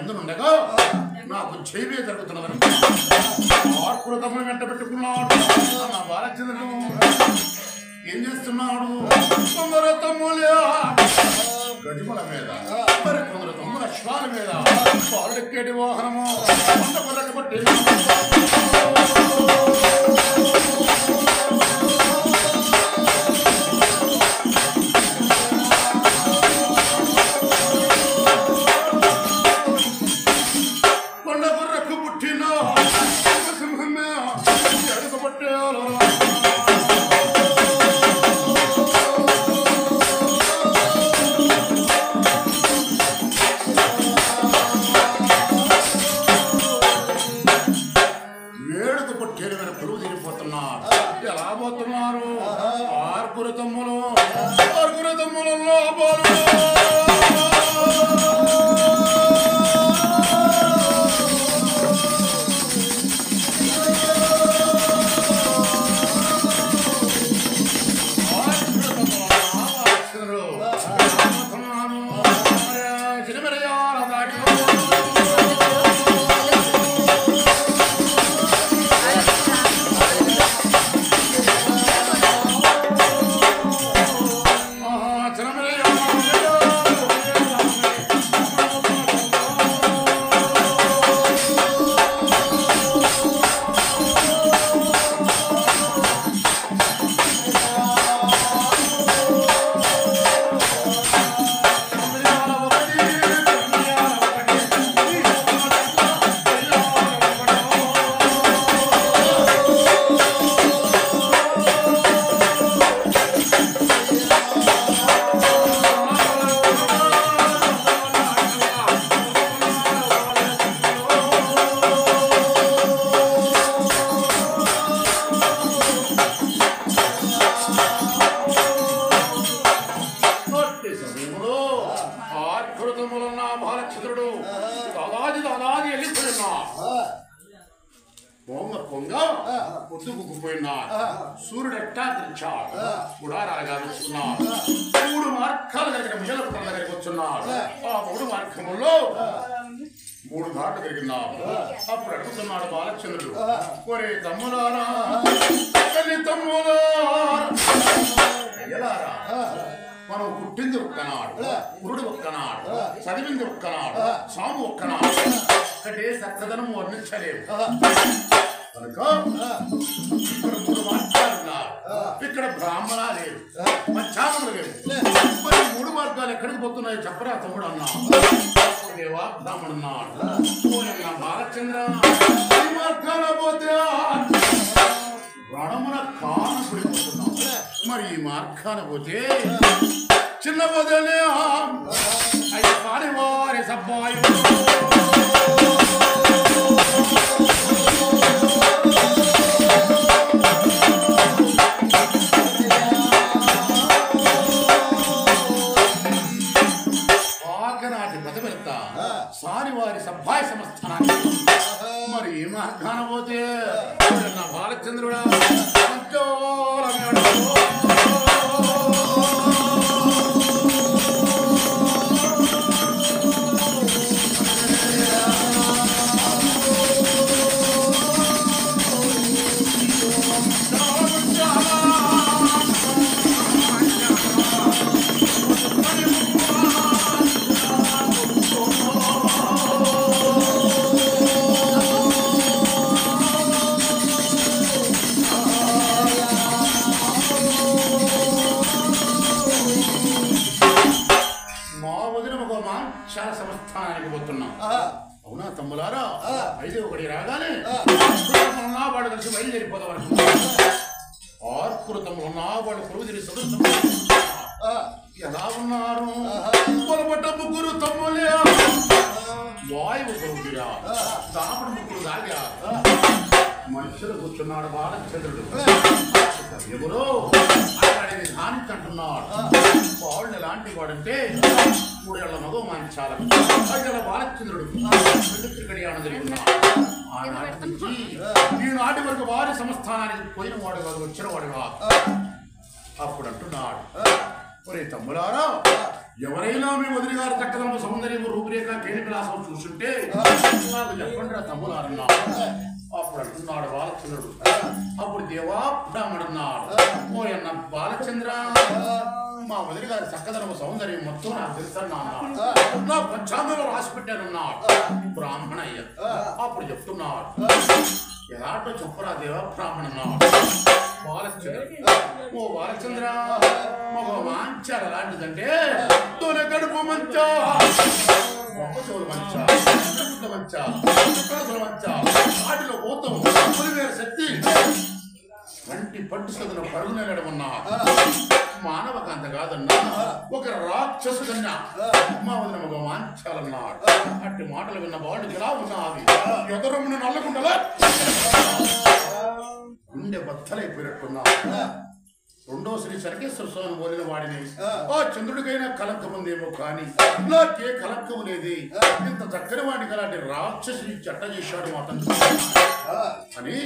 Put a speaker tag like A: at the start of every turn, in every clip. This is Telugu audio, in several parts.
A: ఎందునుండగా నాకు జైవే జరుగుతున్నదని మార్పుల తమ్ముడు వెంట పెట్టుకున్నాడు. నా బాలచంద్రుడు ఏం చేస్తున్నాడు? కొందరు తమ్ములే గజముల మీద, మరి కొందరు తమ్ముల అశ్వాల మీద పాలెక్కేటి వాహనము కొట్టి ఎలా పోతున్నారు? ఆరుగురు తమ్ములలో బాలచంద్రుడు దాదాది వెళ్ళిపోయినా పొంగ పొద్దుకుపోయినా సూర్యుడు ఎట్టా తెచ్చాడు గుడారాగా వచ్చున్నాడు. 3 మార్గాల దగ్గర మిగలపుట్ల దగ్గరికి వచ్చున్నాడు. ఆ 3 మార్గముల్లో 3 ఘాట్లు తిరిగినాడు. అప్పుడు అడుగుతున్నాడు బాలచంద్రుడు, ఒరే తమ్ములారా, తమ్ములారా, మనం పుట్టింది ఒక్కనాడు, పురుడు ఒక్కనాడు, చదివింది ఒక్కనాడు, సాము ఒక్కనాడు, ఒక్కటే చక్కదనం వర్ణించలేవు కనుక ఇక్కడ 3 మార్గాలు ఉన్నారు. ఇక్కడ బ్రాహ్మణ లేవు, మధ్యాహ్నం లేవు. మరి 3 మార్గాలు ఎక్కడికి పోతున్నాయో చెప్పరా తమ్ముడు అన్నాడు. దేవా బ్రాహ్మణుడు అన్నాడు, బాలచంద్ర ఈ మార్గాల పోతే రణమున కాన పడిపోతున్నాం. మరి ఈ మార్గాన పోతే చిన్న వదలే అయ్యి కాని వారి సబ్బాయి ఆకనాటి బతబెడత సారి వారి సబ్బాయి సంస్థానాన్ని మరి ఈ మార్గాన పోతే నా బాలచంద్రుడా సంస్థానానికి పోతున్నాం. అవునా తమ్ములారా? అయితే ఒకటి రాగానే వాడు కలిసి బయలుదేరిపోదాం. 6 తమ్ములున్నా వాడు కొలువు తిరిగి సదస్సు ఎలా ఉన్నారు? పొలపట్ట 3 తమ్ములే వాయువు కొలువురా, దాపడు 3 దాగా మనుషులు కూర్చున్నాడు బాలచంద్రుడు. ఎవరో అక్కడిని ధానికంటున్నాడు. వాళ్ళు ఎలాంటి వాడంటే 3 ఏళ్ల మగ మంచాల 5 ఏళ్ల బాలచంద్రుడు కళ్యాణం జరిగినాడు. ఆనాటి నుంచి ఈనాటి వరకు వారి సంస్థానానికి పోయిన వాడు కాదు, వచ్చిన వాడు కాదు. అప్పుడు అంటున్నాడు, ఒరే తమ్ములారా, ఎవరైనా మీ వదిలి గారు చక్కదమ్మ సౌందర్యం రూపురేఖ కేలి విలాసం చూస్తుంటే నాకు చెప్పండి రా తమ్ములారన్నా. అప్పుడు అంటున్నాడు బాలచంద్రుడు. అప్పుడు దేవా బ్రాహ్మణున్నాడు. ఓయన్న బాలచంద్ర, మా వదిలి గారి చక్కదనము సౌందర్యం మొత్తం నాకు తెలుసన్నాడు. నా పంచాంగంలో రాసి పెట్టానన్నాడు బ్రాహ్మణయ్య. అప్పుడు చెప్తున్నాడు, ఎలాంటో చెప్పరా దేవా బ్రాహ్మణన్నాడు. బాలచంద్ర, ఓ బాలచంద్ర, మగ వాంచారు ఎలాంటిదంటే తొలి కడుపు మంచా, మొక్క చెవులు మంచా, మంచా, మంచా, వాటిలో పోతాం పులివేరు శక్తి వంటి పట్టు సదును పరుగు నెలడమన్నా. మానవ కాంత కాదన్నా, ఒక రాక్షసు కన్నా మా వదిన మగ వాంచాలన్నాడు. అట్టి మాటలు విన్న వాళ్ళు ఎలా ఉన్నది ఎదరమును నల్లకుండలా గుండె బద్దలైపోయినట్టున్నా. రెండో శ్రీ సర్కేశ్వర స్వామిని పోలిన వాడిని ఆ చంద్రుడికైనా కలంకం ఉందేమో కానీ నాకే కలంకం లేదే. ఇంత చక్కని వాడికి అలాంటి రాక్షసుని చట్ట చేశాడు అతను అని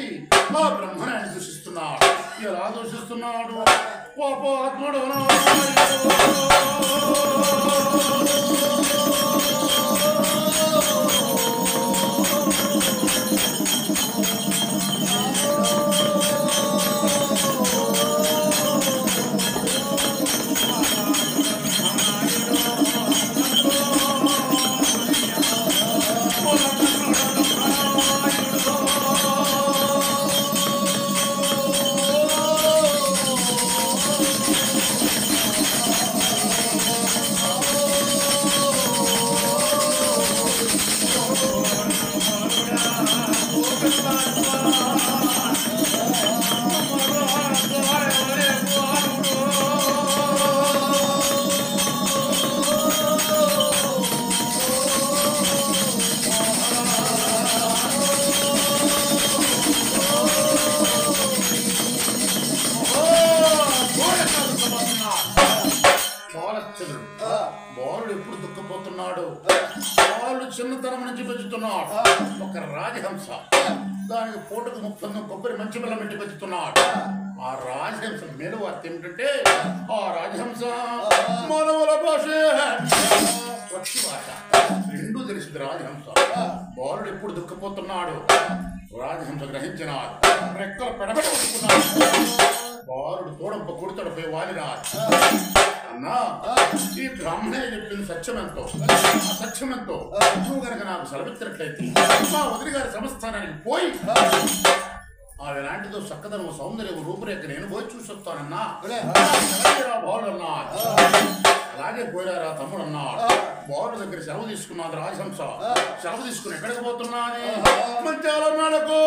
A: ఆ బ్రహ్మని ఆయన దూషిస్తున్నాడు. ఎలా దూషిస్తున్నాడు? పాపాత్ముడు బాలుడు ఎప్పుడు దుఃఖపోతున్నాడు. బాలుడు చిన్నతనం నుంచి పెంచుతున్నాడు ఒక రాజహంస. దానికి పూటకు 30 కొబ్బరి మంచి బెల్లం పెట్టి పెంచుతున్నాడు. ఆ రాజహంస మేలు వార్త ఏమిటంటే ఆ రాజహంస మానవుల భాష వచ్చి భాష రెండూ తెలిసింది రాజహంస. బాలుడు ఎప్పుడు దుఃఖపోతున్నాడు. రాజహంస గ్రహించినాడు. రెక్కలు పెడబెడ కొట్టుకున్నాడు. బాలుడు తోడంప కుడతడిపోయి వాలినాడు. అన్నా, ఈ బ్రాహ్మణే చెప్పింది సత్యమెంతో, ఆ సత్యమెంతో నువ్వు కనుక నాకు సెలవిచ్చినట్లయితే మా వదిలి గారి సంస్థానానికి పోయి ఎలాంటిదో చక్కదనం సౌందర్యం రూపురేఖ నేను పోయి చూసి వస్తానన్నా. బాలుడు అన్నాడు. అలాగే పోయారా తమ్ముడు అన్నాడు. బాలుడు దగ్గర సెలవు తీసుకున్నది రాజహంస. సెలవు తీసుకుని ఎక్కడికి పోతున్నాను? మంచాల మేడకు.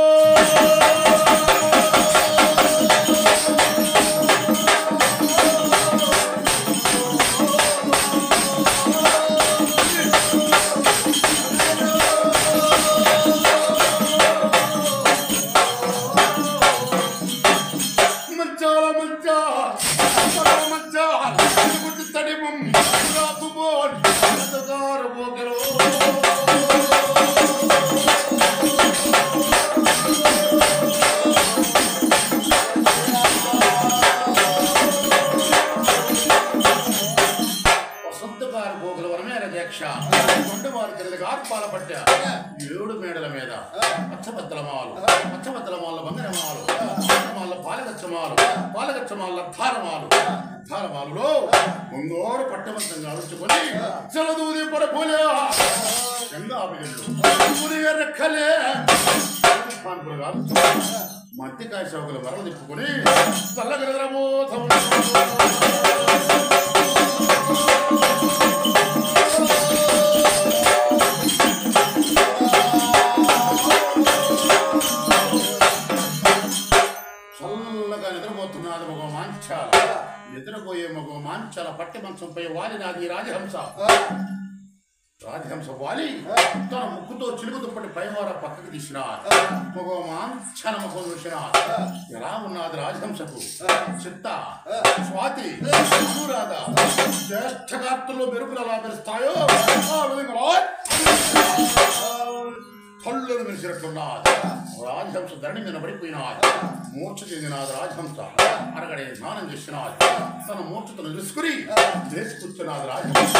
A: ఏడు మేడల మీద పచ్చబద్దలమాలు, పచ్చబద్దలమాల బంగారమాలు, బంగారమాల పాలగచ్చమాలు, పాలగచ్చమాల ధారమాలు, ధారమాలులో ముంగోరు పట్టబంధంగా ఉంచుకొని చలదూది పడపోలే రెక్కలే మధ్యకాయ చౌకలు వరలు తిప్పుకొని చల్లగలరమో నిద్రపోతున్నది మగ మాంచాల. నిద్రపోయే మగ మాంచాల పట్టి మంచంపై వాలినాది రాజహంస. రాజహంస వాలి తన ముక్కుతో చిలుకు దుప్పటి పైవార పక్కకు తీసిన మగ మాంచాల ముఖం చూసిన ఎలా ఉన్నది రాజహంసకు. చిత్త, స్వాతి, అనురాధ జ్యేష్ఠకార్తుల్లో మెరుపులు ఎలా మెరుస్తాయో ఆ విధంగా కళ్ళను మెరిసినట్టున్నది. రాజహంస ధరణి మీద పడిపోయినాడు మూర్ఛ చెందినాడు రాజహంస అరగడే స్నానం చేసినాడు తన మూర్ఛతను తెలుసుకుని లేచి కూర్చున్నాడు రాజహంస